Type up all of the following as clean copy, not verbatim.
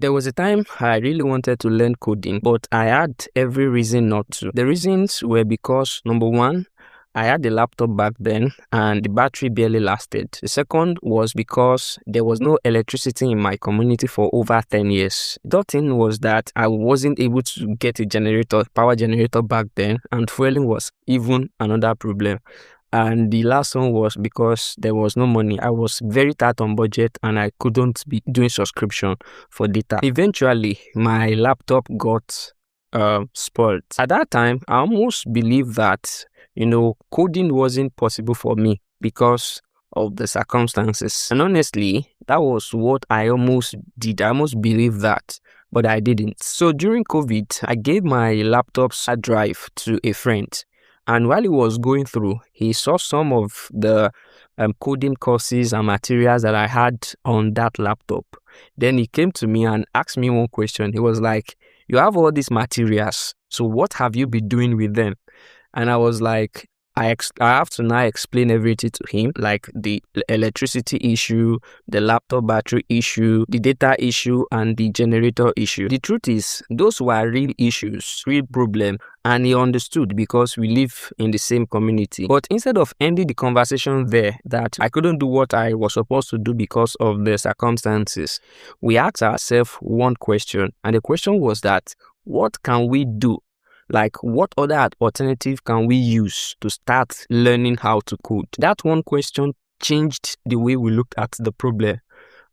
There was a time I really wanted to learn coding, but I had every reason not to. The reasons were because, number one, I had a laptop back then and the battery barely lasted. The second was because there was no electricity in my community for over 10 years. The third thing was that I wasn't able to get a power generator back then, and fueling was even another problem. And the last one was because there was no money. I was very tight on budget and I couldn't be doing subscription for data. Eventually, my laptop got spoiled. At that time, I almost believed that, coding wasn't possible for me because of the circumstances. And honestly, that was what I almost did. I almost believed that, but I didn't. So during COVID, I gave my laptop's hard drive to a friend. And while he was going through, he saw some of the coding courses and materials that I had on that laptop. Then he came to me and asked me one question. He was like, "You have all these materials, so what have you been doing with them?" And I was like, I have to now explain everything to him, like the electricity issue, the laptop battery issue, the data issue, and the generator issue. The truth is, those were real issues, real problem, and he understood because we live in the same community. But instead of ending the conversation there, that I couldn't do what I was supposed to do because of the circumstances, we asked ourselves one question, and the question was that, what can we do? Like, what other alternative can we use to start learning how to code? That one question changed the way we looked at the problem,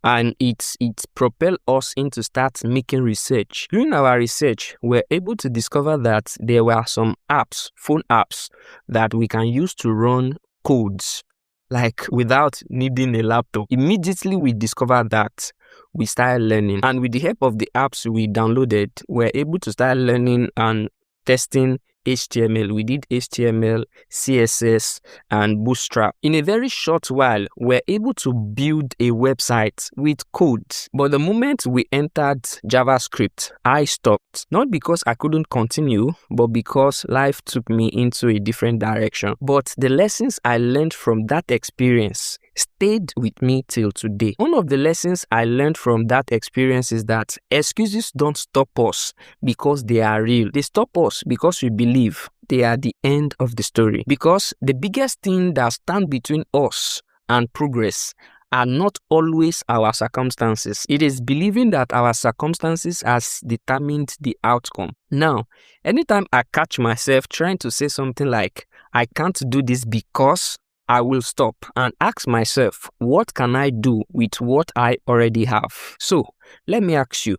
and it propelled us into start making research. During our research, we were able to discover that there were some apps, phone apps, that we can use to run codes, like without needing a laptop. Immediately we discovered that, we started learning, and with the help of the apps we downloaded, we were able to start learning and testing HTML. We did HTML, CSS, and Bootstrap. In a very short while, we're able to build a website with code. But the moment we entered JavaScript, I stopped. Not because I couldn't continue, but because life took me into a different direction. But the lessons I learned from that experience stayed with me till today. One of the lessons I learned from that experience is that excuses don't stop us because they are real. They stop us because we believe they are the end of the story. Because the biggest thing that stands between us and progress are not always our circumstances. It is believing that our circumstances has determined the outcome. Now, anytime I catch myself trying to say something like, "I can't do this because," I will stop and ask myself, what can I do with what I already have? So, let me ask you,